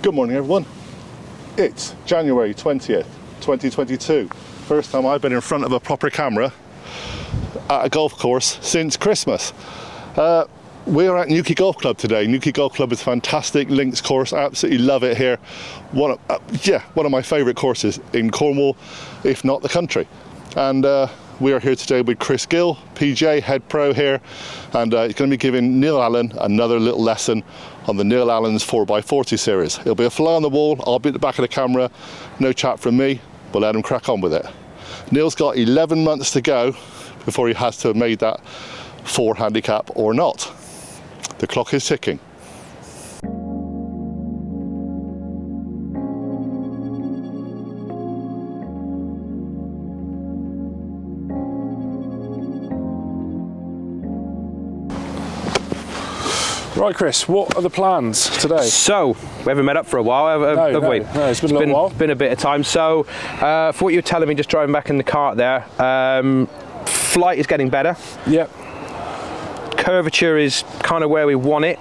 Good morning everyone. It's January 20th, 2022. First time I've been in front of a proper camera at a golf course since Christmas. We are at NEWQUAY Golf Club today. NEWQUAY Golf Club is a fantastic links course. I absolutely love it here. One of my favourite courses in Cornwall, if not the country. And we are here today with Chris Gill, PJ, head pro here, and he's going to be giving Neal Allen another little lesson on the Neal Allen's 4x40 series. It'll be a fly on the wall. I'll be at the back of the camera. No chat from me, but let him crack on with it. Neal's got 11 months to go before he has to have made that 4 handicap or not. The clock is ticking. Right, Chris, what are the plans today? So, we haven't met up for a while, have we? No, it's been a little while. Been a bit of time. So, for what you were telling me just driving back in the cart there, flight is getting better. Yep. Curvature is kind of where we want it.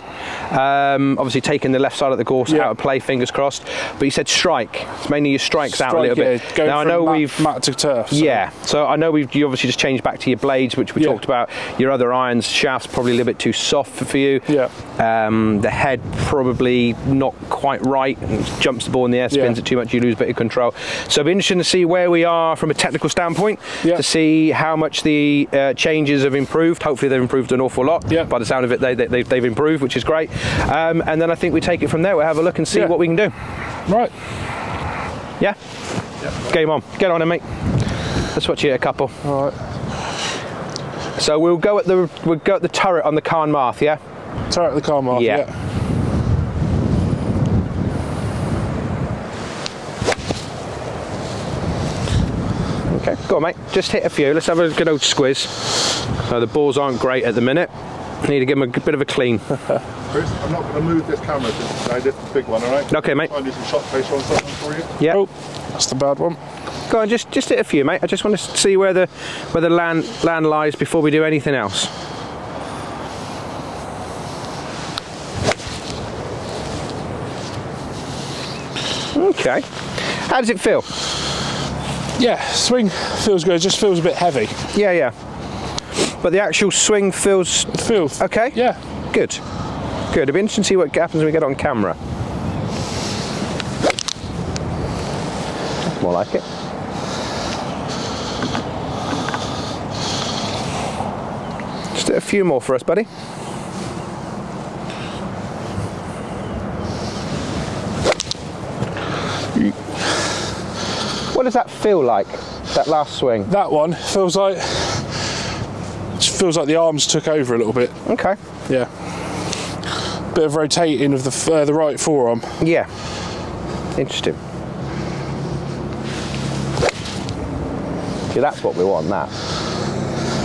Obviously taking the left side of the course out of play, fingers crossed. But you said strike. It's mainly your strikes out a little bit. Going now from I know we've mat to turf. So. Yeah. So I know you obviously just changed back to your blades, which we talked about. Your other irons, shaft's probably a little bit too soft for you. Yeah. The head probably not quite right. Jumps the ball in the air, spins it too much, you lose a bit of control. So it'll be interesting to see where we are from a technical standpoint, to see how much the changes have improved. Hopefully they've improved an awful lot. Yeah. By the sound of it, they've improved, which is great. And then I think we take it from there. We'll have a look and see what we can do. Right. Yeah? Yep. Game on. Get on it, mate. Let's watch you a couple. All right. So we'll go at the turret on the Carn Marth, yeah? Turret at the Carn Marth, yeah. Okay, go on, mate. Just hit a few. Let's have a good old squiz. The balls aren't great at the minute. Need to give them a bit of a clean. Chris, I'm not going to move this camera today. This is the big one, all right? Okay, mate. I'll do some shot face on something for you. Yeah. Oh, that's the bad one. Go on, just hit a few, mate. I just want to see where the land lies before we do anything else. Okay. How does it feel? Yeah, swing feels good. It just feels a bit heavy. Yeah, yeah. But the actual swing feels okay? Yeah. Good. Good. It'll be interesting to see what happens when we get it on camera. That's more like it. Just do a few more for us, buddy. What does that feel like, that last swing? That one feels like the arms took over a little bit. Okay. Yeah. Bit of rotating of the right forearm. Yeah. Interesting. See, that's what we want, that.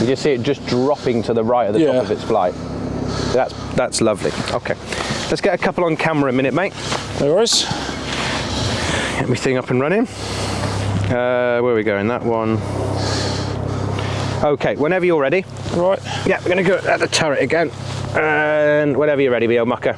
You just see it just dropping to the right of the top of its flight. That's lovely. Okay. Let's get a couple on camera a minute, mate. No worries. Get my thing up and running. Where are we going? That one. Okay, whenever you're ready. Right. Yeah, we're going to go at the turret again. And whenever you're ready, old mucker.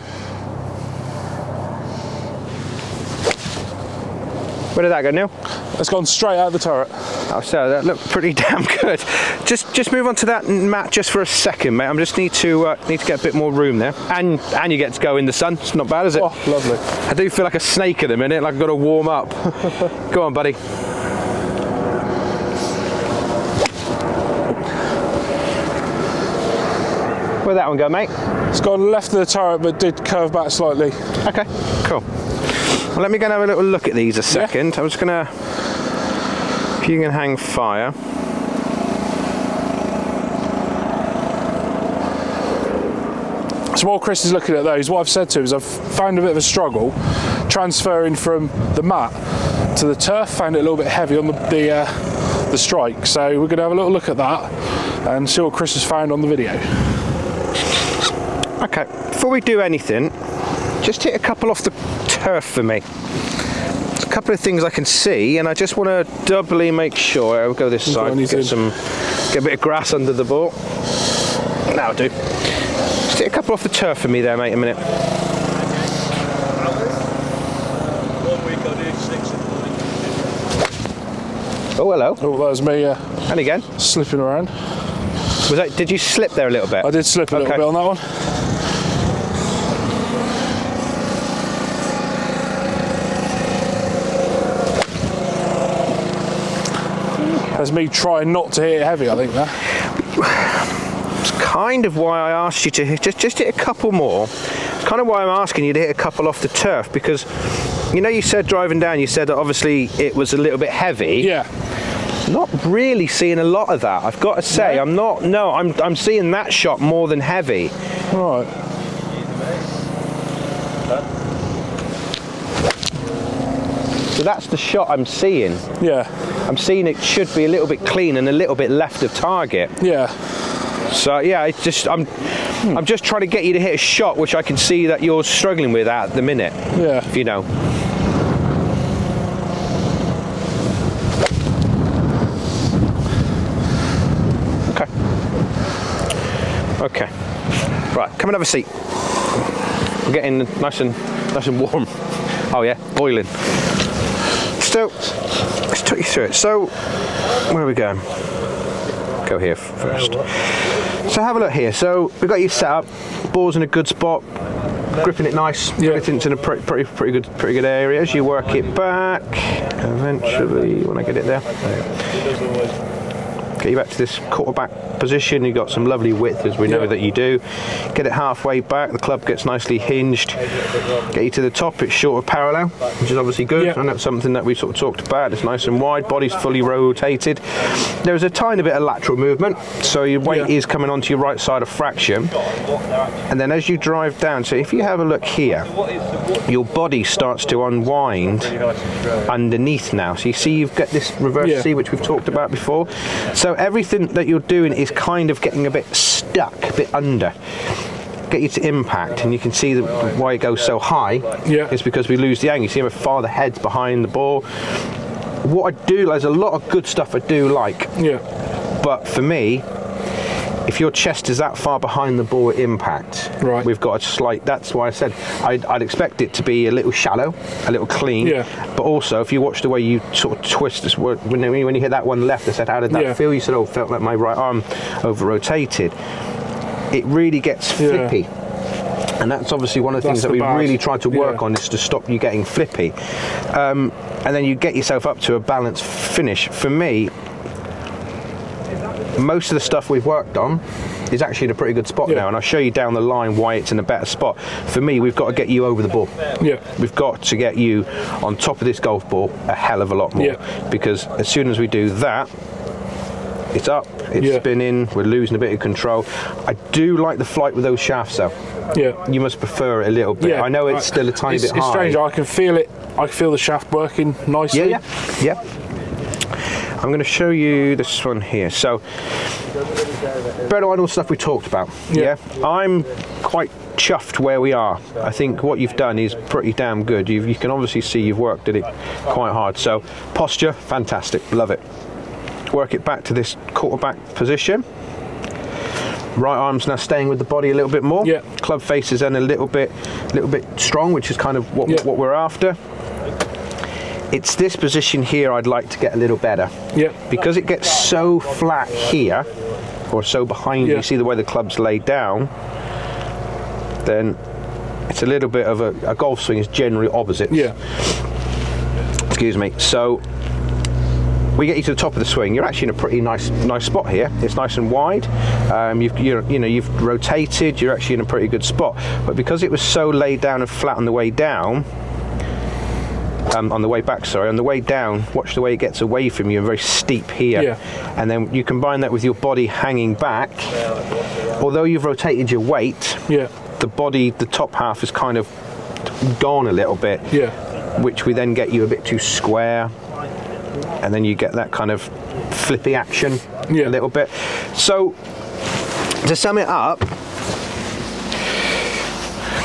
Where did that go, Neil? It's gone straight out the turret. Oh, so that looked pretty damn good. Just move on to that mat just for a second, mate. I just need to get a bit more room there. And you get to go in the sun. It's not bad, is it? Oh, lovely. I do feel like a snake at the minute, like I've got to warm up. Go on, buddy. Where'd that one go, mate? It's gone left of the turret, but did curve back slightly. Okay, cool. Well, let me go and have a little look at these a second. I'm just gonna, if you can hang fire. So while Chris is looking at those, what I've said to him is I've found a bit of a struggle transferring from the mat to the turf. Found it a little bit heavy on the strike. So we're gonna have a little look at that and see what Chris has found on the video. Okay, before we do anything, just hit a couple off the turf for me. There's a couple of things I can see, and I just want to doubly make sure. I'll go this side, get a bit of grass under the ball. That'll do. 'Cause, Just hit a couple off the turf for me there, mate, a minute. Okay. Oh, hello. Oh, that was me And again. slipping around. Was that? Did you slip there a little bit? I did slip a little bit on that one. That's me trying not to hit it heavy, I think, there. It's kind of why I asked you to hit, just hit a couple more. It's kind of why I'm asking you to hit a couple off the turf, because, you know, you said driving down, you said that obviously it was a little bit heavy. Yeah. Not really seeing a lot of that, I've got to say. No? I'm seeing that shot more than heavy. Right. So that's the shot I'm seeing. Yeah. I'm seeing it should be a little bit clean and a little bit left of target. Yeah. So yeah, it's just I'm just trying to get you to hit a shot which I can see that you're struggling with at the minute. Yeah. If you know. Okay. Okay. Right, come and have a seat. We're getting nice and warm. Oh yeah, boiling. So let's talk you through it. So where are we going? Go here first. So have a look here. So we've got you set up. Ball's in a good spot. Gripping it nice. Yeah. Everything's in a pretty good area. As you work it back, eventually when I get it there. Get you back to this quarterback position. You've got some lovely width, as we know that you do. Get it halfway back, the club gets nicely hinged. Get you to the top, it's short of parallel, which is obviously good, and that's something that we sort of talked about. It's nice and wide, body's fully rotated. There's a tiny bit of lateral movement, so your weight is coming onto your right side of fraction. And then as you drive down, so if you have a look here, your body starts to unwind underneath now. So you see you've got this reverse C, which we've talked about before. So everything that you're doing is kind of getting a bit stuck, a bit under. Get you to impact, and you can see why it goes so high. Yeah. It's because we lose the angle. You see how far the head's behind the ball. What I do, there's a lot of good stuff I do like. Yeah. But for me, if your chest is that far behind the ball at impact, we've got a slight. That's why I said I'd expect it to be a little shallow, a little clean. Yeah. But also, if you watch the way you sort of twist this, when you hit that one left, I said, "How did that feel?" You said, "Oh, felt like my right arm over rotated." It really gets flippy. And that's obviously one of the things that we really try to work on, is to stop you getting flippy. And then you get yourself up to a balanced finish. For me, most of the stuff we've worked on is actually in a pretty good spot now, and I'll show you down the line why it's in a better spot. For me, we've got to get you over the ball. Yeah. We've got to get you on top of this golf ball a hell of a lot more. Yeah. Because as soon as we do that, it's up, it's spinning, we're losing a bit of control. I do like the flight with those shafts though. Yeah. You must prefer it a little bit. I know it's still a tiny bit high. It's strange, I can feel it. I can feel the shaft working nicely. Yeah. I'm going to show you this one here. So, better idle stuff we talked about. Yeah. I'm quite chuffed where we are. I think what you've done is pretty damn good. You can obviously see you've worked at it quite hard. So, posture, fantastic. Love it. Work it back to this quarterback position. Right arm's now staying with the body a little bit more. Yeah. Club face is then a little bit strong, which is kind of what we're after. It's this position here I'd like to get a little better. Yeah. Because it gets so flat here, or so behind you, see the way the club's laid down, then it's a little bit of a golf swing is generally opposite. Yeah. Excuse me. So we get you to the top of the swing. You're actually in a pretty nice spot here. It's nice and wide. You've rotated. You're actually in a pretty good spot. But because it was so laid down and flat on the way down, on the way back, sorry, on the way down, watch the way it gets away from you and very steep here. Yeah. And then you combine that with your body hanging back. Although you've rotated your weight, the body, the top half is kind of gone a little bit. Yeah. Which we then get you a bit too square. And then you get that kind of flippy action a little bit. So, to sum it up,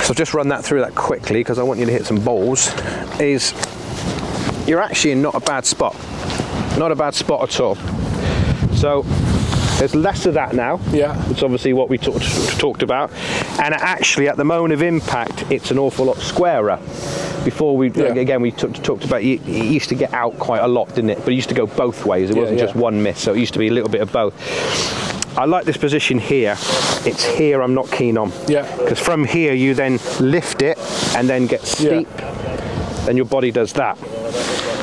so I'll just run that through that quickly because I want you to hit some balls, is you're actually in not a bad spot. Not a bad spot at all. So, there's less of that now. Yeah. It's obviously what we talked about. and actually at the moment of impact it's an awful lot squarer. Before we again we talked about it used to get out quite a lot, didn't it? But it used to go both ways. It wasn't just one miss, so it used to be a little bit of both. I like this position here. It's here I'm not keen on. Yeah. Because from here you then lift it and then get steep. Then your body does that.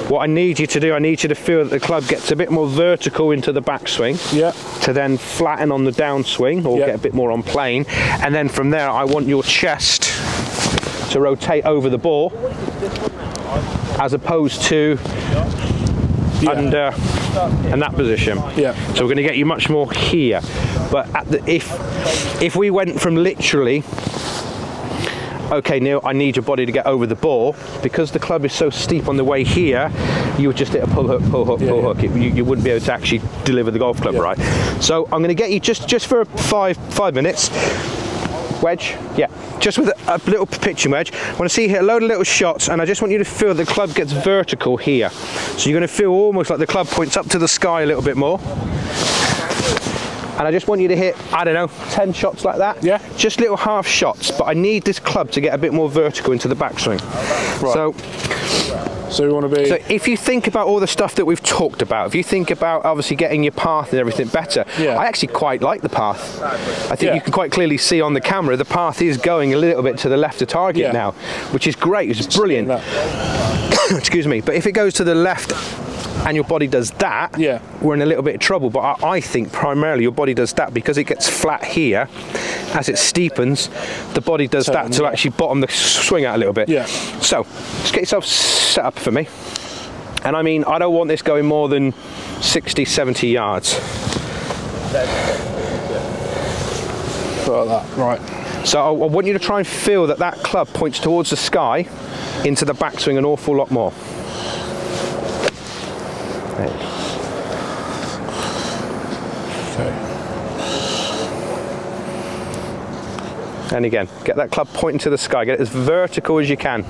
What I need you to do, I need you to feel that the club gets a bit more vertical into the backswing. Yeah. To then flatten on the downswing or get a bit more on plane. And then from there I want your chest to rotate over the ball as opposed to under and that position. Yeah. So we're going to get you much more here. But at the, if we went from literally, okay Neil, I need your body to get over the ball, because the club is so steep on the way here, you would just hit a pull hook, pull hook, pull hook. You wouldn't be able to actually deliver the golf club right. So I'm going to get you just for five minutes. Wedge, just with a little pitching wedge. I want to see you hit a load of little shots, and I just want you to feel the club gets vertical here. So you're going to feel almost like the club points up to the sky a little bit more. And I just want you to hit, I don't know, 10 shots like that. Yeah. Just little half shots, but I need this club to get a bit more vertical into the backswing. Right. So we want to be... So if you think about all the stuff that we've talked about, if you think about obviously getting your path and everything better, I actually quite like the path. I think you can quite clearly see on the camera the path is going a little bit to the left of target now, which is great, which is brilliant. Excuse me. But if it goes to the left and your body does that, we're in a little bit of trouble. But I think primarily your body does that because it gets flat here. As it steepens, the body does that to actually bottom the swing out a little bit. So just get yourself set up for me. And I mean, I don't want this going more than 60, 70 yards. Like that, right. So I want you to try and feel that that club points towards the sky into the backswing an awful lot more. And again, get that club pointing to the sky, get it as vertical as you can.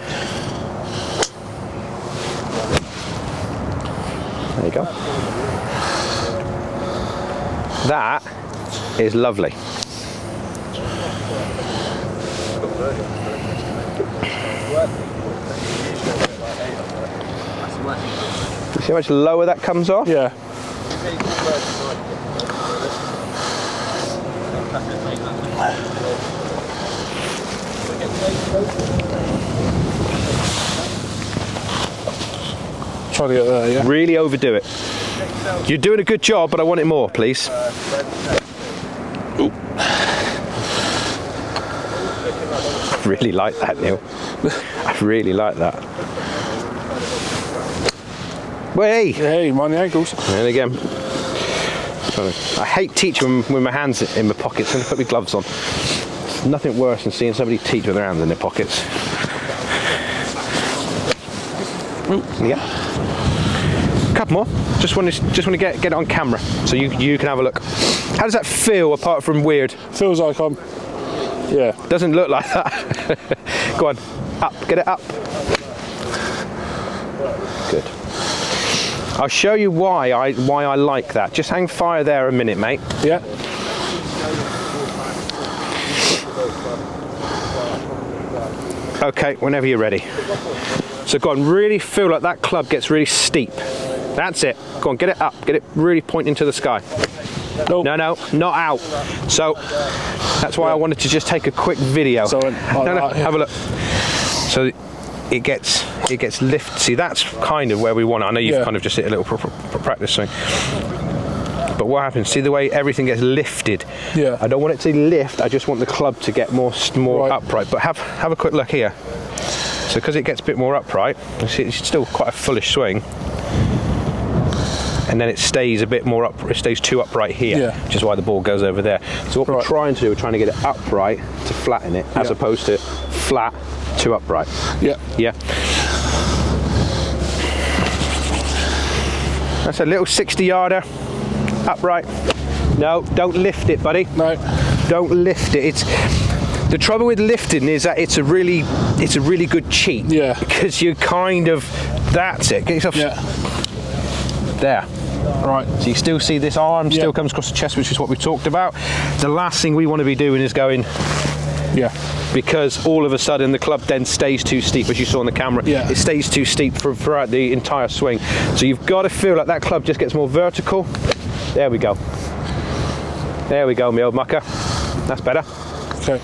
There you go. That is lovely. See how much lower that comes off? Yeah. Try to get there, yeah. Really overdo it. You're doing a good job, but I want it more, please. Ooh. I really like that, Neil. I really like that. Hey! Hey, mind the ankles. And again. I hate teaching with my hands in my pockets and put my gloves on. Nothing worse than seeing somebody teach with their hands in their pockets. Yeah. Couple more. Just want to get it on camera so you can have a look. How does that feel apart from weird? Feels like I'm. Yeah. Doesn't look like that. Go on. Up. Get it up. Good. I'll show you why I like that. Just hang fire there a minute, mate. Yeah. Okay, whenever you're ready. So go on, really feel like that club gets really steep. That's it. Go on, get it up. Get it really pointing to the sky. Nope. No, not out. So that's why I wanted to just take a quick video. So have a look. So it gets lifted. See, that's kind of where we want it. I know you've kind of just hit a little practice swing. But what happens, see the way everything gets lifted? Yeah. I don't want it to lift, I just want the club to get more upright. But have a quick look here. So because it gets a bit more upright, you see it's still quite a fullish swing. And then it stays a bit more up, it stays too upright here, which is why the ball goes over there. So what we're trying to do, we're trying to get it upright to flatten it, as opposed to flat to upright. Yeah. Yeah. That's a little 60-yarder. Upright. No, don't lift it, buddy. No. Don't lift it. It's the trouble with lifting is that it's a really good cheat. Yeah. Because you kind of, that's it. Get yourself there. Right. So you still see this arm still comes across the chest, which is what we talked about. The last thing we want to be doing is going Yeah. Because all of a sudden the club then stays too steep, as you saw on the camera. Yeah. It stays too steep throughout the entire swing. So you've got to feel like that club just gets more vertical. There we go. There we go, my old mucker. That's better. Okay.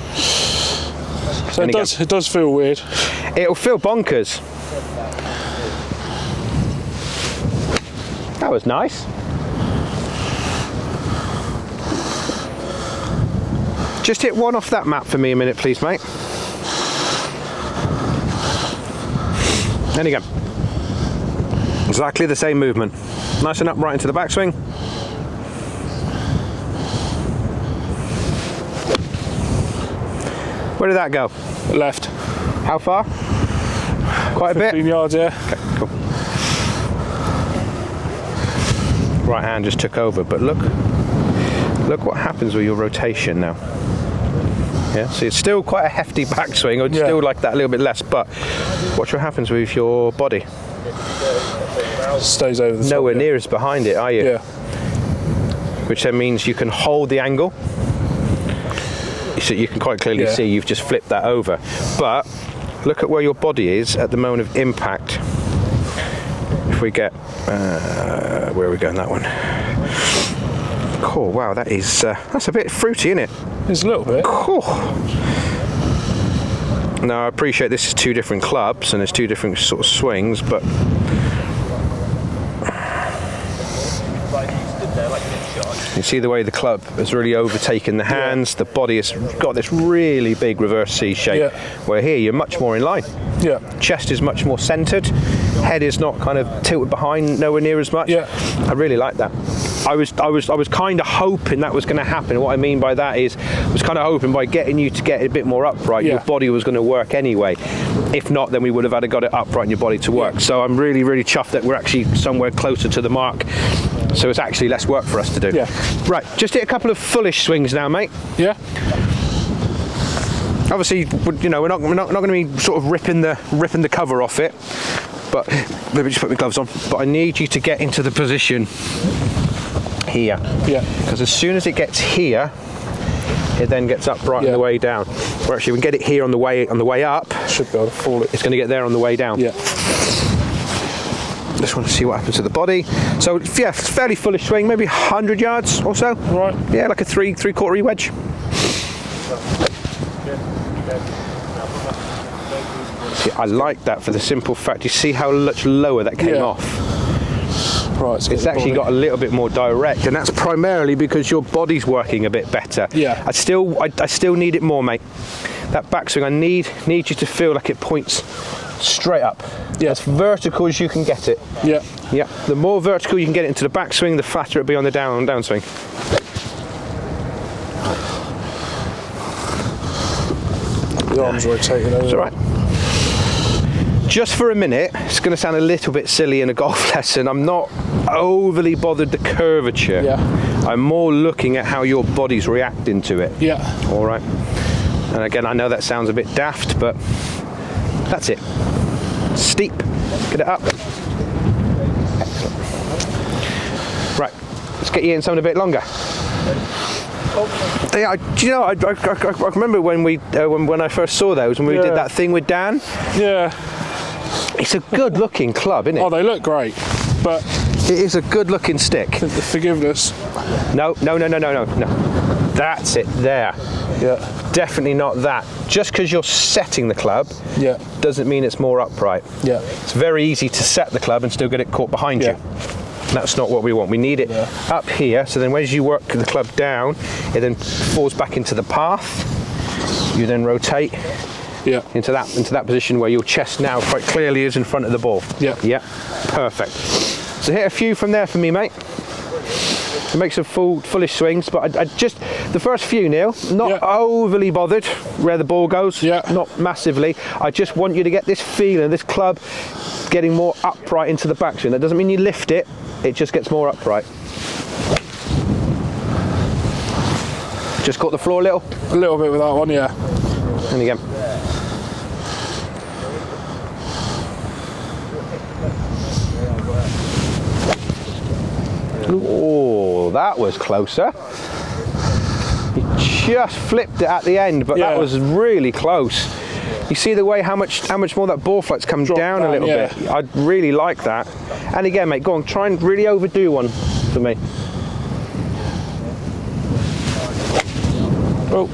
So it does feel weird. It'll feel bonkers. That was nice. Just hit one off that map for me a minute, please, mate. There you go. Exactly the same movement. Nice and upright into the backswing. Where did that go? Left. How far? Quite a bit? 15 yards, yeah. Okay, cool. Right hand just took over, but look what happens with your rotation now. Yeah, so it's still quite a hefty backswing. I'd still like that a little bit less, but watch what happens with your body. Stays over the top. Nowhere near as behind it, are you? Yeah. Which then means you can hold the angle. So you can quite clearly see you've just flipped that over. But look at where your body is at the moment of impact. If we get, where are we going? That one. Cool. Wow, that is that's a bit fruity, isn't it? It's a little bit. Cool. Now I appreciate this is two different clubs and there's two different sort of swings, but you see the way the club has really overtaken the hands. The body has got this really big reverse C shape, where here you're much more in line. Yeah. Chest is much more centered. Head is not kind of tilted behind, nowhere near as much. Yeah. I really like that. I was kind of hoping that was going to happen. What I mean by that is, I was kind of hoping by getting you to get it a bit more upright, your body was going to work anyway. If not, then we would have had to got it upright in your body to work. So I'm really, really chuffed that we're actually somewhere closer to the mark. So it's actually less work for us to do. Yeah. Right, just hit a couple of fullish swings now, mate. Yeah. Obviously, you know, we're not going to be sort of ripping the cover off it. But let me just put my gloves on. But I need you to get into the position here. Yeah. Because as soon as it gets here, it then gets upright on the way down. Or actually, we can get it here on the way up. Should be able to fall it. It's going to get there on the way down. Yeah. Just want to see what happens to the body. So yeah, fairly fullish swing, maybe 100 yards or so. Right. Yeah, like a three-quarter wedge. See, I like that for the simple fact, you see how much lower that came off. Right, it's actually got a little bit more direct, and that's primarily because your body's working a bit better. Yeah. I still need it more, mate. That backswing, I need you to feel like it points straight up. Yeah. As vertical as you can get it. Yeah. Yeah. The more vertical you can get it into the backswing, the flatter it'll be on the downswing. The arm's rotating over. It's all right. Just for a minute, it's going to sound a little bit silly in a golf lesson. I'm not overly bothered the curvature. Yeah. I'm more looking at how your body's reacting to it. Yeah. All right. And again, I know that sounds a bit daft, but that's it. Steep. Get it up. Excellent. Right. Let's get you in something a bit longer. Yeah, do you know? I remember when when I first saw those, when we did that thing with Dan. Yeah. It's a good-looking club, isn't it? Oh, they look great, but it is a good-looking stick. The forgiveness. No. That's it there. Yeah. Definitely not that. Just because you're setting the club, doesn't mean it's more upright. Yeah. It's very easy to set the club and still get it caught behind you. That's not what we want. We need it up here, so then as you work the club down, it then falls back into the path. You then rotate into that position where your chest now quite clearly is in front of the ball. Yeah. Perfect. So hit a few from there for me, mate. To make some fullish swings, but I just, the first few, Neil, not overly bothered where the ball goes, not massively. I just want you to get this feeling, this club getting more upright into the backswing. That doesn't mean you lift it, it just gets more upright. Just caught the floor a little? A little bit with that one, yeah. And again. Oh, that was closer. You just flipped it at the end, but that was really close. You see the way how much more that ball flight's come down a little bit. I'd really like that. And again, mate, go on, try and really overdo one for me. Oh.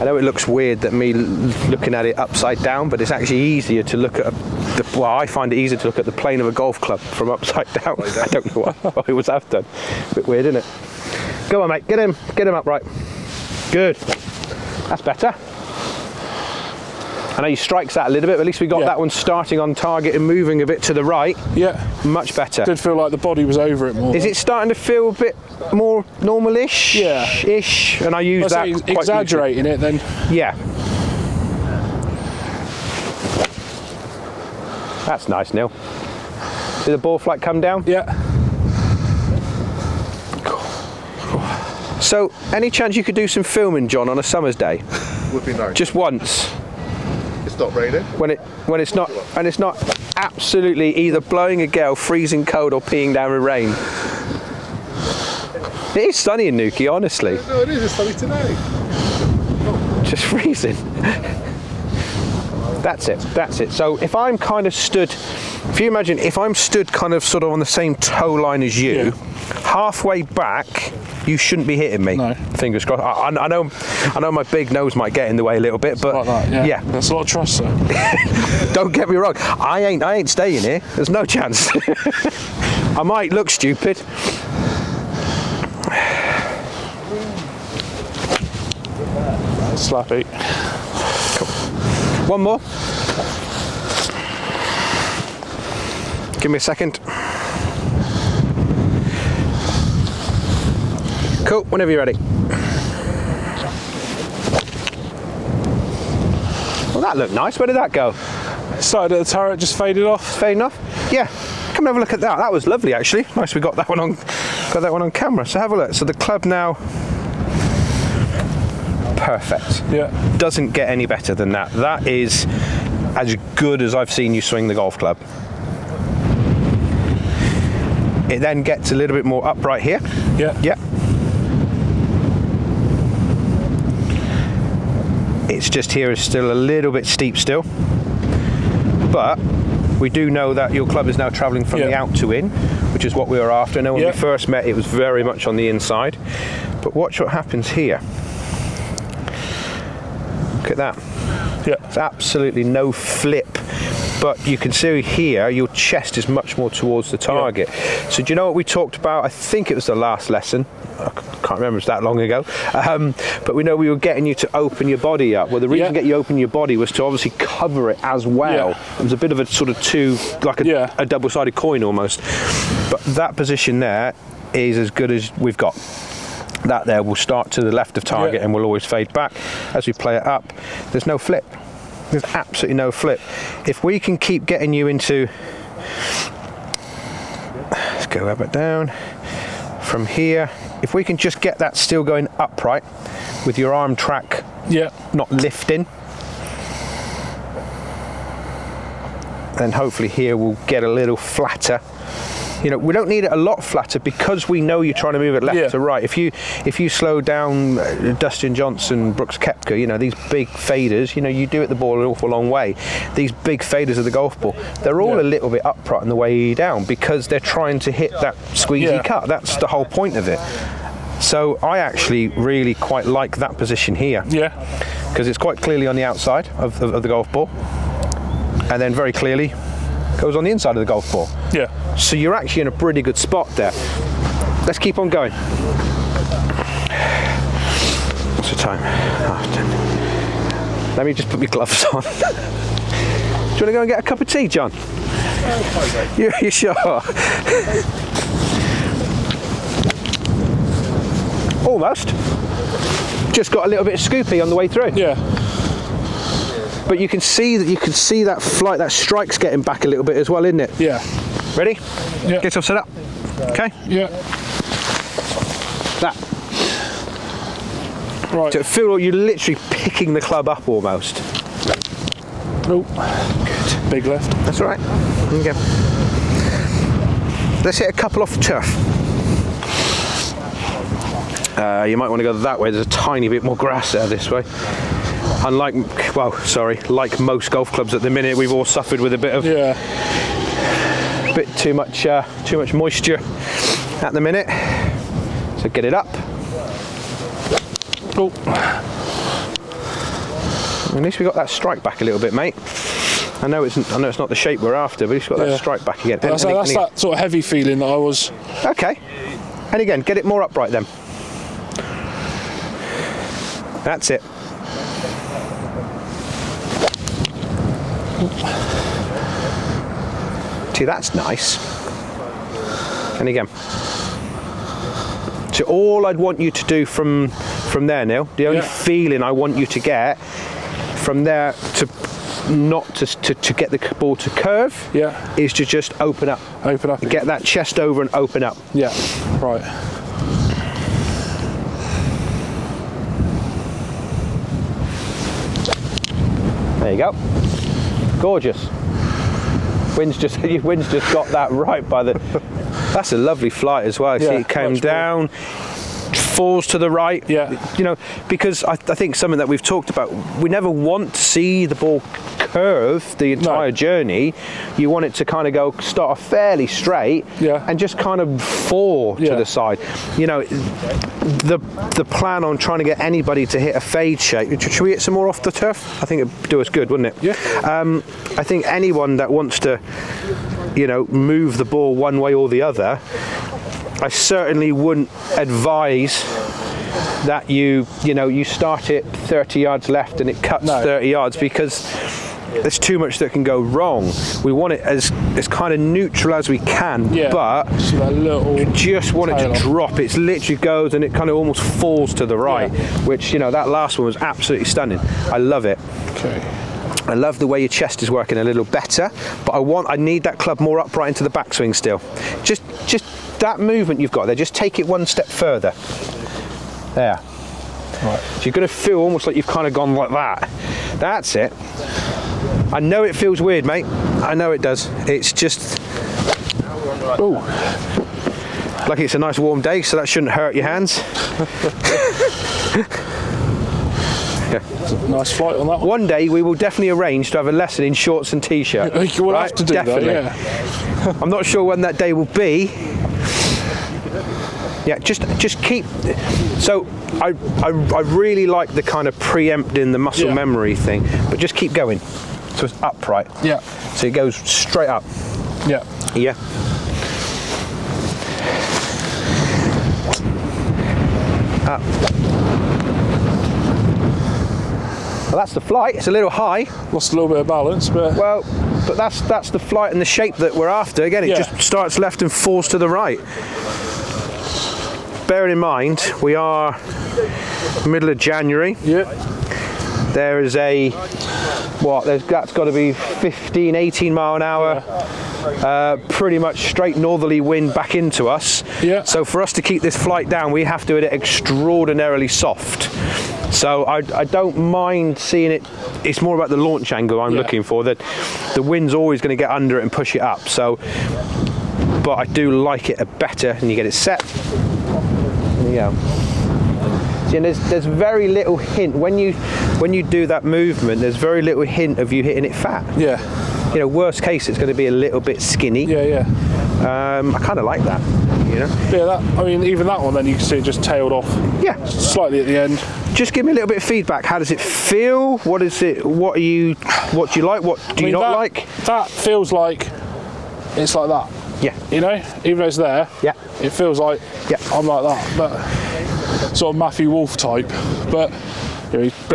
I know it looks weird that me looking at it upside down, but it's actually easier to look at well, I find it easier to look at the plane of a golf club from upside down. I don't know why. I always have done. A bit weird, isn't it? Go on, mate. Get him upright. Good. That's better. I know he strikes that a little bit, but at least we got that one starting on target and moving a bit to the right. Yeah. Much better. Did feel like the body was over it more. Is it starting to feel a bit more normal-ish? Yeah. Ish. And I use that quite exaggerating it then. Yeah. That's nice, Neil. Did the ball flight come down? Yeah. So, any chance you could do some filming, John, on a summer's day? Would be nice. Just once. It's not raining. When it's not absolutely either blowing a gale, freezing cold, or peeing down with rain. It is sunny in NEWQUAY, honestly. No, it is. It's sunny today. Just freezing. That's it. That's it. So if I'm kind of stood, if you imagine, if I'm stood kind of sort of on the same toe line as you, halfway back, you shouldn't be hitting me. No. Fingers crossed. I know my big nose might get in the way a little bit, but like that, yeah. That's a lot of trust, sir. Don't get me wrong. I ain't staying here. There's no chance. I might look stupid. Slappy. Cool. One more. Give me a second. Cool, whenever you're ready. Well, that looked nice. Where did that go? Started at the turret, just faded off. Fading off? Yeah. Come and have a look at that. That was lovely, actually. Nice we got that one on camera. So have a look. So the club now, perfect. Yeah. Doesn't get any better than that. That is as good as I've seen you swing the golf club. It then gets a little bit more upright here. Yeah. Yeah. It's just here is still a little bit steep still, but we do know that your club is now travelling from the out to in, which is what we were after. I know when we first met it was very much on the inside, but watch what happens here. Look at that. Yeah. It's absolutely no flip, but you can see here your chest is much more towards the target. So do you know what we talked about? I think it was the last lesson. I can't remember, it's that long ago. But we know we were getting you to open your body up. Well, the reason to get you open your body was to obviously cover it as well. It was a bit of a sort of a double-sided coin almost. But that position there is as good as we've got. That there will start to the left of target and will always fade back. As we play it up, there's no flip. There's absolutely no flip. If we can keep getting you into, let's go up and down from here. If we can just get that still going upright with your arm track not lifting, then hopefully here we'll get a little flatter. You know, we don't need it a lot flatter because we know you're trying to move it left to right. If you slow down Dustin Johnson, Brooks Koepka, you know, these big faders, you know, you do it the ball an awful long way. These big faders of the golf ball, they're all a little bit upright on the way down because they're trying to hit that squeezy cut. That's the whole point of it. So I actually really quite like that position here. Yeah. Because it's quite clearly on the outside of the golf ball. And then very clearly goes on the inside of the golf ball. Yeah. So you're actually in a pretty good spot there. Let's keep on going. What's the time? Let me just put my gloves on. Do you want to go and get a cup of tea, John? You sure? Almost. Just got a little bit of scoopy on the way through. Yeah. But you can see that flight, that strike's getting back a little bit as well, isn't it? Yeah. Ready? Yeah. Get yourself set up. Okay? Yeah. That. Right. So feel like you're literally picking the club up almost. Oh. Good. Big left. That's all right. There you go. Let's hit a couple off the turf. You might want to go that way. There's a tiny bit more grass there this way. Unlike, well, sorry, like most golf clubs at the minute, we've all suffered with a bit of, bit too much moisture at the minute. So get it up. Oh. At least we got that strike back a little bit, mate. I know it's not the shape we're after, but it's got that strike back again. That's that sort of heavy feeling that I was. Okay. And again, get it more upright then. That's it. See, that's nice. And again. So all I'd want you to do from there, Neil, the only feeling I want you to get from there to get the ball to curve is to just open up. Open up. Get that chest over and open up. Yeah, right. There you go. Gorgeous. Wind's just got that right by the. That's a lovely flight as well. See, it came down, falls to the right. Yeah. You know, because I think something that we've talked about. We never want to see the ball curve the entire journey. You want it to kind of go start off fairly straight and just kind of fall to the side. You know, the plan on trying to get anybody to hit a fade shape. Should we hit some more off the turf? I think it'd do us good, wouldn't it? Yeah. I think anyone that wants to, you know, move the ball one way or the other, I certainly wouldn't advise that you start it 30 yards left and it cuts 30 yards, because there's too much that can go wrong. We want it as kind of neutral as we can, but you just want it to drop. It literally goes and it kind of almost falls to the right, which, you know, that last one was absolutely stunning. I love it. Okay. I love the way your chest is working a little better, but I need that club more upright into the backswing still. Just that movement you've got there, just take it one step further. There. Right. So you're going to feel almost like you've kind of gone like that. That's it. I know it feels weird, mate. I know it does. It's just... Ooh. Like it's a nice warm day, so that shouldn't hurt your hands. Nice flight on that one. One day we will definitely arrange to have a lesson in shorts and t-shirt. We'll have to do definitely. that, yeah. I'm not sure when that day will be. Yeah, just keep. So I really like the kind of preempting the muscle memory thing, but just keep going. So it's upright. Yeah. So it goes straight up. Yeah. Yeah. Up. Well, that's the flight. It's a little high. Lost a little bit of balance, but but that's the flight and the shape that we're after. Again, it just starts left and falls to the right. Bearing in mind, we are middle of January. Yeah. There is that's got to be 15, 18 mile an hour, pretty much straight northerly wind back into us. Yeah. So for us to keep this flight down, we have to hit it extraordinarily soft. So I don't mind seeing it. It's more about the launch angle I'm looking for. That the wind's always going to get under it and push it up. So, but I do like it better, and you get it set. There you go. See, and there's very little hint when you do that movement. There's very little hint of you hitting it fat. Yeah. You know, worst case, it's going to be a little bit skinny. Yeah, yeah. I kind of like that. You know. Yeah, I mean, even that one, then you can see it just tailed off. Yeah. Slightly at the end. Just give me a little bit of feedback. How does it feel? What is it? What do you like? What do you not like? That feels like it's like that. Yeah. You know, even though it's there. Yeah. It feels like I'm like that, but sort of Matthew Wolf type. But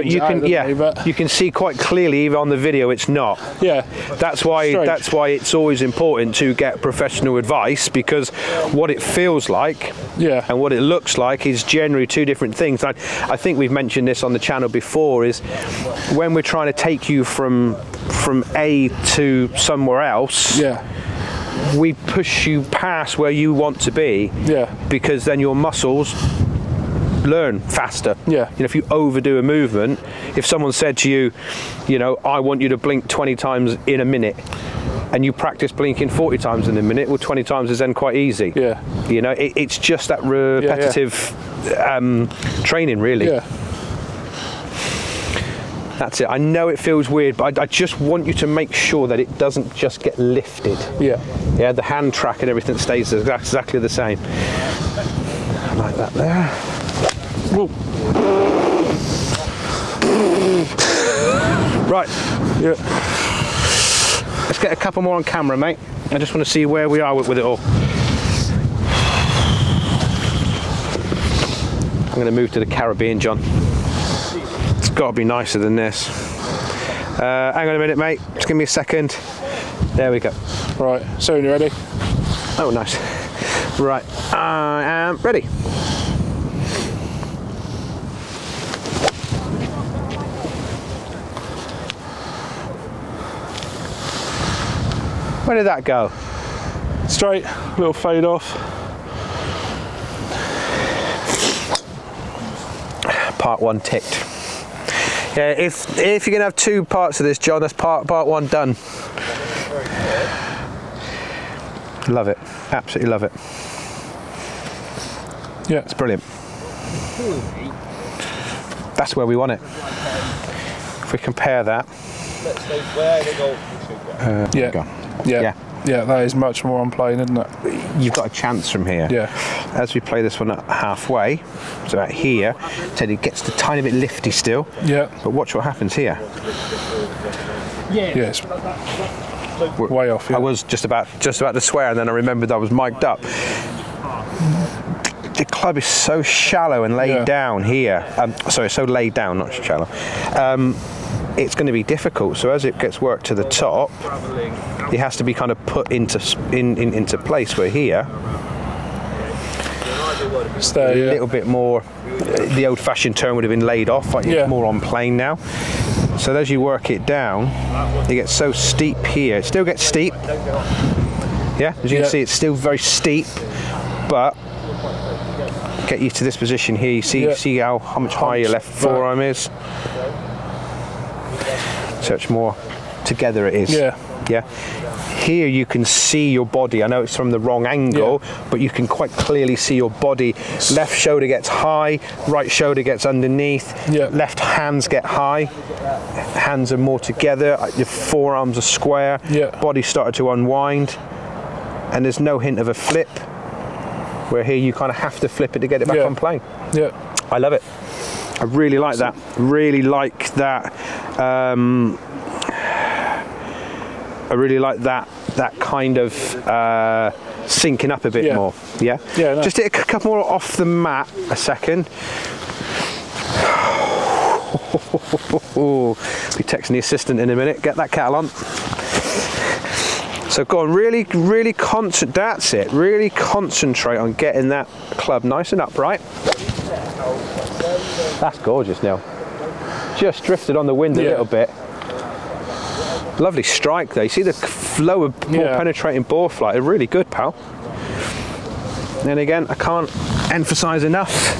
you can you can see quite clearly even on the video it's not. Yeah. That's why it's always important to get professional advice, because what it feels like and what it looks like is generally two different things. I think we've mentioned this on the channel before, is when we're trying to take you from A to somewhere else, we push you past where you want to be, because then your muscles learn faster. Yeah. You know, if you overdo a movement, if someone said to you, you know, I want you to blink 20 times in a minute, and you practice blinking 40 times in a minute, well, 20 times is then quite easy. Yeah. You know, it's just that repetitive training, really. Yeah. That's it. I know it feels weird, but I just want you to make sure that it doesn't just get lifted. Yeah. Yeah, the hand track and everything stays exactly the same. Like that there. Whoa. Right. Yeah. Let's get a couple more on camera, mate. I just want to see where we are with it all. I'm going to move to the Caribbean, John. It's got to be nicer than this. Hang on a minute, mate. Just give me a second. There we go. Right. So when you're ready. Oh, nice. Right. I am ready. Where did that go? Straight. Little fade off. Part one ticked. Yeah, if you're gonna have two parts of this, John, that's part one done. Love it, absolutely love it. Yeah, it's brilliant. That's where we want it. If we compare that. Yeah, that is much more on plane, isn't it? You've got a chance from here. Yeah. As we play this one at halfway, so about here, Teddy gets a tiny bit lifty still. Yeah. But watch what happens here. Yes. Way off. Yeah. I was just about to swear, and then I remembered I was mic'd up. The club is so shallow and laid down here. Sorry, so laid down, not shallow. It's going to be difficult. So as it gets worked to the top, it has to be kind of put into place. Where here, stay, a little bit more. The old-fashioned term would have been laid off. Like it's more on plane now. So as you work it down, it gets so steep here. It still gets steep. Yeah, as you can see, it's still very steep, but get you to this position here. You see how much higher your left forearm is. So much more together it is. Yeah. Here you can see your body. I know it's from the wrong angle, but you can quite clearly see your body. Left shoulder gets high, right shoulder gets underneath, left hands get high, hands are more together, your forearms are square, body started to unwind, and there's no hint of a flip, where here you kind of have to flip it to get it back on plane. Yeah. I love it. I really like that. Really like that. I really like that kind of syncing up a bit more. Yeah. Yeah. No. Just hit a couple more off the mat a second. Be texting the assistant in a minute. Get that kettle on. So go on, really concentrate. That's it. Really concentrate on getting that club nice and upright. That's gorgeous, Neil. Just drifted on the wind a little bit. Lovely strike there. You see the flow of more penetrating ball flight. They're really good, pal. And again, I can't emphasize enough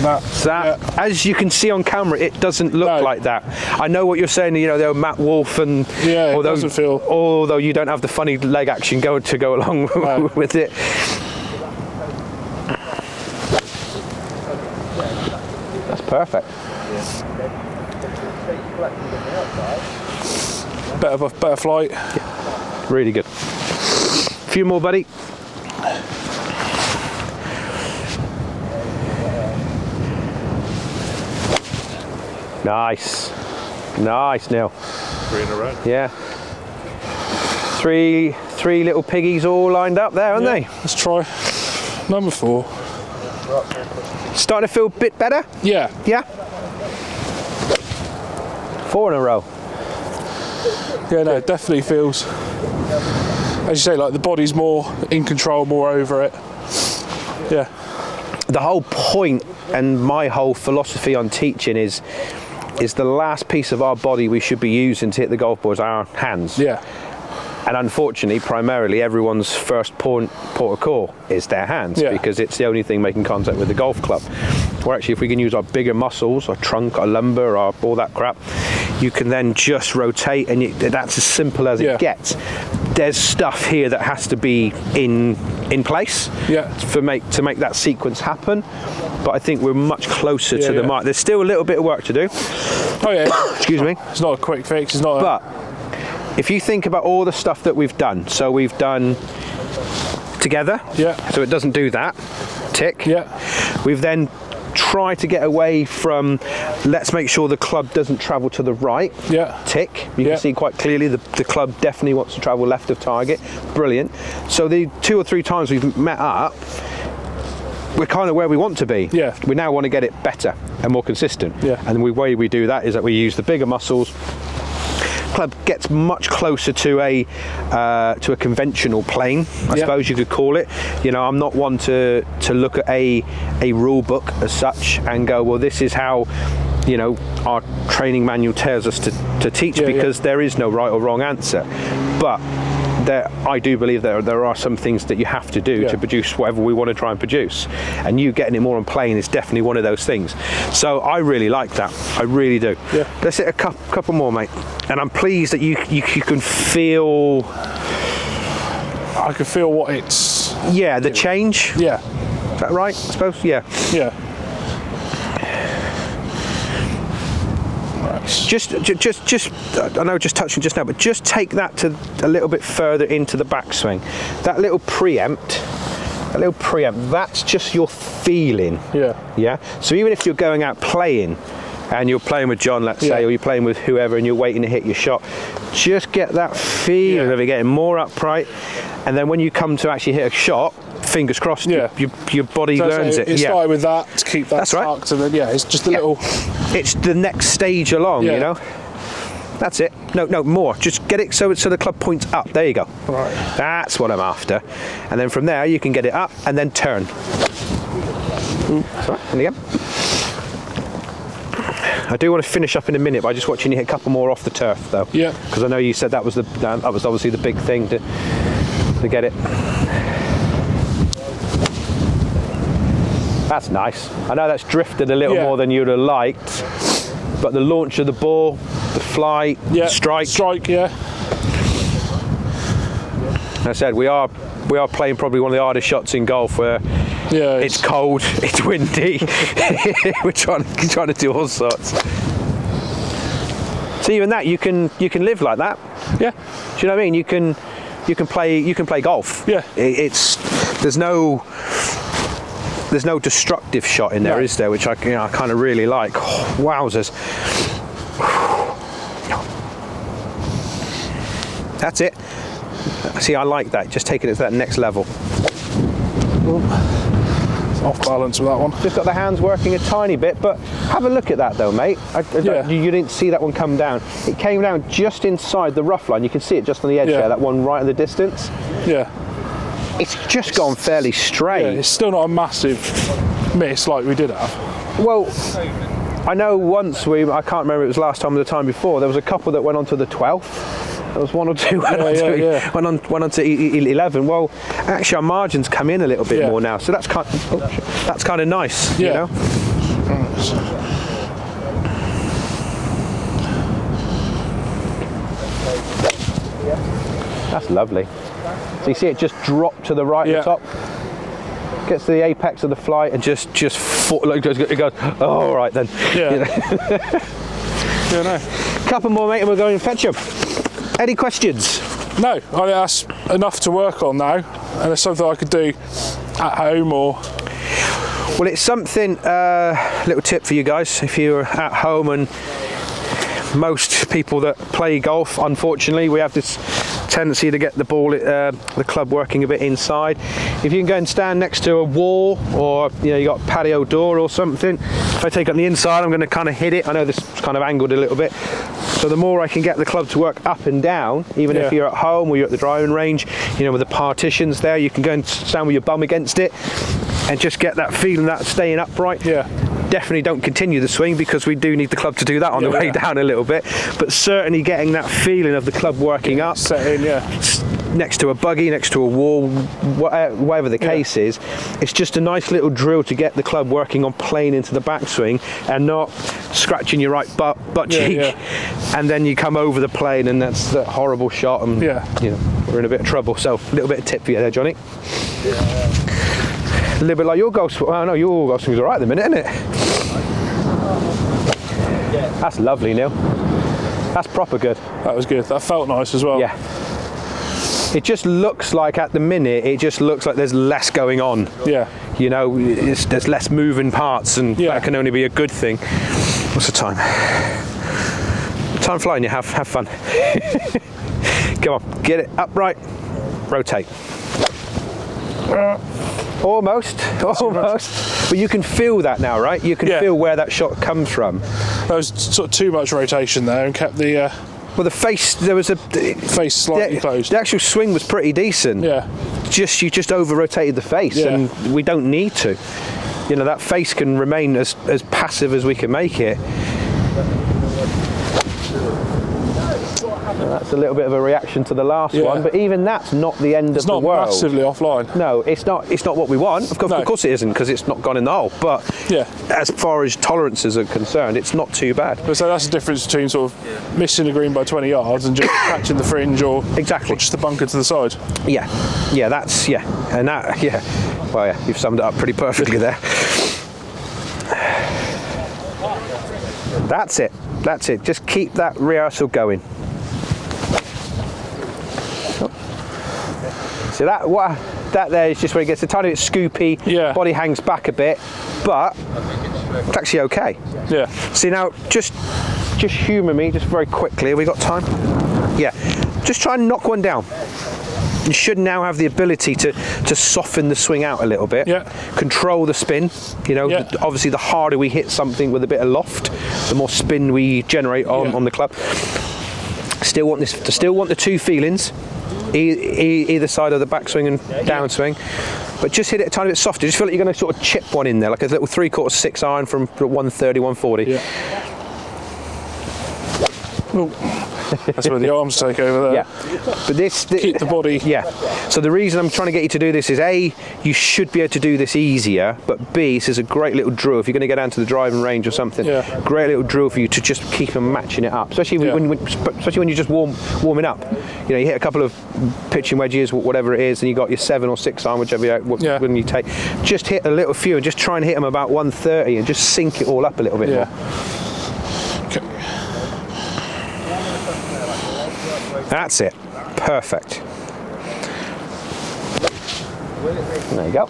that as you can see on camera, it doesn't look like that. I know what you're saying, you know, they're Matt Wolf and although you don't have the funny leg action to go along with it. That's perfect. Better flight. Yeah, really good. A few more, buddy. Nice. Nice, Neil. 3 in a row. Yeah. Three little piggies all lined up there, aren't they? Let's try number 4. Starting to feel a bit better? Yeah. Yeah? 4 in a row. Yeah, no, it definitely feels, as you say, like the body's more in control, more over it. Yeah. The whole point and my whole philosophy on teaching is the last piece of our body we should be using to hit the golf ball is our hands. Yeah. And unfortunately, primarily, everyone's first port of call is their hands because it's the only thing making contact with the golf club. or actually if we can use our bigger muscles, our trunk, our lumbar, all that crap, you can then just rotate, and that's as simple as it gets. There's stuff here that has to be in place to make that sequence happen, but I think we're much closer to the mark. There's still a little bit of work to do. Oh yeah. Excuse me. It's not a quick fix. It's not. But if you think about all the stuff that we've done, so we've done together. Yeah. So it doesn't do that. Tick. Yeah. We've then tried to get away from, let's make sure the club doesn't travel to the right. Yeah. Tick. You can see quite clearly the club definitely wants to travel left of target. Brilliant. So the 2 or 3 times we've met up, we're kind of where we want to be. Yeah. We now want to get it better and more consistent. Yeah. And the way we do that is that we use the bigger muscles. Club gets much closer to a conventional plane, I suppose you could call it. You know, I'm not one to look at a rule book as such and go, well, this is how, you know, our training manual tells us to teach, because there is no right or wrong answer. But I do believe there are some things that you have to do to produce whatever we want to try and produce, and you getting it more on plane is definitely one of those things. So I really like that, I really do. Let's hit a couple more, mate, and I'm pleased that you can feel. I can feel what it's. Yeah, the change. Yeah, is that right? I suppose. Yeah. Yeah. Just, I know just touching just now, but just take that to a little bit further into the backswing. That little preempt, that's just your feeling. Yeah. Yeah. So even if you're going out playing, and you're playing with John, let's say, or you're playing with whoever, and you're waiting to hit your shot, just get that feeling of it getting more upright, and then when you come to actually hit a shot, fingers crossed, your body learns it. It started with that to keep that tucked, and then it's just a little. It's the next stage along, you know. That's it. No, more. Just get it so the club points up. There you go. Right. That's what I'm after. And then from there you can get it up and then turn. Sorry. And again. I do want to finish up in a minute, but I just watching you hit a couple more off the turf, though. Yeah. Because I know you said that was obviously the big thing to get it. That's nice. I know that's drifted a little more than you'd have liked, but the launch of the ball, the flight, strike. As I said, we are playing probably one of the hardest shots in golf, where it's cold, it's windy, we're trying to do all sorts. So even that you can live like that. Yeah. Do you know what I mean? You can play golf. Yeah. There's no destructive shot in there, is there? Which I kind of really like. Oh, wowzers. That's it. See, I like that. Just taking it to that next level. It's off balance with that one. Just got the hands working a tiny bit, but have a look at that though, mate. You didn't see that one come down. It came down just inside the rough line. You can see it just on the edge there, that one right in the distance. Yeah. It's just gone fairly straight. Yeah, it's still not a massive miss like we did have. Well, I know once I can't remember, it was last time or the time before, there was a couple that went on to the 12th. There was one or two went on to 11. Well, actually our margins come in a little bit more now, so that's kind of nice, you know. That's lovely. So you see it just drop to the right at the top, gets to the apex of the flight, and just it goes. Oh, all right then. Yeah. You know? No. Couple more, mate, and we're going to fetch them. Any questions? No, I think that's enough to work on now, and it's something I could do at home or. Well, it's something. Little tip for you guys: if you're at home, and most people that play golf, unfortunately, we have this tendency to get the ball, the club working a bit inside. If you can go and stand next to a wall, or you got a patio door or something, if I take on the inside, I'm going to kind of hit it. I know this is kind of angled a little bit, so the more I can get the club to work up and down, even if you're at home or you're at the driving range, with the partitions there, you can go and stand with your bum against it and just get that feeling, that staying upright. Yeah. definitely don't continue the swing because we do need the club to do that on the way down a little bit. But certainly getting that feeling of the club working up, set in, next to a buggy, next to a wall, whatever the case is, it's just a nice little drill to get the club working on playing into the backswing and not scratching your right butt cheek, and then you come over the plane and that's that horrible shot, and you know, we're in a bit of trouble. So a little bit of tip for you there, Johnny. A little bit like your golf swing. Oh no, your golf swing's all right at the minute, isn't it? That's lovely, Neil. That's proper good. That was good. That felt nice as well. Yeah. It just looks like at the minute, it just looks like there's less going on. Yeah. You know, there's less moving parts, and that can only be a good thing. What's the time? Time flying, you have fun. Come on, get it upright, rotate. Almost. But you can feel that now, right? You can feel where that shot comes from. There was sort of too much rotation there and kept the... well, the face, there was a... face slightly closed. The actual swing was pretty decent. Yeah. You just over-rotated the face, and we don't need to. You know, that face can remain as passive as we can make it. That's a little bit of a reaction to the last one, but even that's not the end of the world. It's not massively offline. No, it's not what we want. Of course it isn't, because it's not gone in the hole. But as far as tolerances are concerned, it's not too bad. But so that's the difference between sort of missing the green by 20 yards and just catching the fringe, or or just the bunker to the side. Yeah, that's and that Well, yeah, you've summed it up pretty perfectly there. That's it. Just keep that rehearsal going. So that there is just where it gets a tiny bit scoopy, body hangs back a bit, but it's actually okay. Yeah. See, now just humour me just very quickly. Have we got time? Yeah. Just try and knock one down. You should now have the ability to soften the swing out a little bit. Yeah. Control the spin. You know, obviously the harder we hit something with a bit of loft, the more spin we generate on the club. Still want the two feelings. Either side of the backswing and downswing, but just hit it a tiny bit softer. Just feel like you're going to sort of chip one in there, like a little 3/4 6 iron from 130, 140. Yeah. That's where the arms take over there. Yeah, but keep the body. Yeah. So the reason I'm trying to get you to do this is A, you should be able to do this easier, but B, this is a great little drill if you're going to go down to the driving range or something. Yeah. Great little drill for you to just keep on matching it up, especially when you're just warming up. You know, you hit a couple of pitching wedges, whatever it is, and you got your 7 or 6 iron, whichever when you take. Just hit a little few and just try and hit them about 130 and just sink it all up a little bit more. That's it. Perfect. There you go.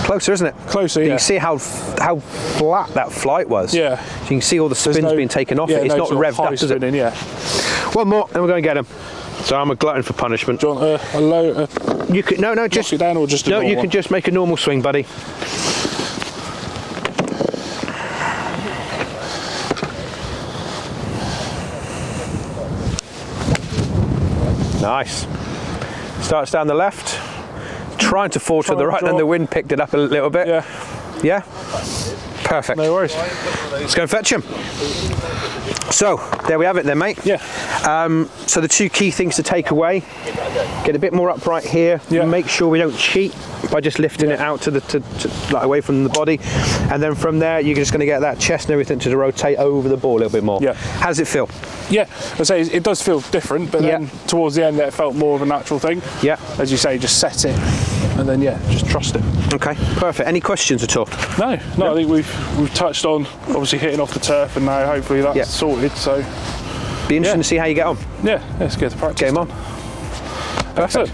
Closer, isn't it? Closer, yeah. You can see how flat that flight was. Yeah. So you can see all the spins being taken off it. It's not revved up, does it? Yeah. One more, and we're going to get him. So I'm a glutton for punishment. Do you want a low? You could just knock it down, or just no. You can just make a normal swing, buddy. Nice. Starts down the left, trying to fall to the right, and the wind picked it up a little bit. Yeah. Yeah? Perfect. No worries. Let's go and fetch him. So, there we have it then, mate. Yeah. So the two key things to take away, get a bit more upright here, make sure we don't cheat by just lifting it out to like away from the body, and then from there you're just going to get that chest and everything to rotate over the ball a little bit more. Yeah. How does it feel? Yeah, I say it does feel different, but then towards the end it felt more of a natural thing. Yeah. As you say, just set it, and then just trust it. Okay, perfect. Any questions at all? No, I think we've touched on obviously hitting off the turf, and now hopefully that's sorted. So be interesting to see how you get on. Yeah, it's good to practice. Game on. Perfect.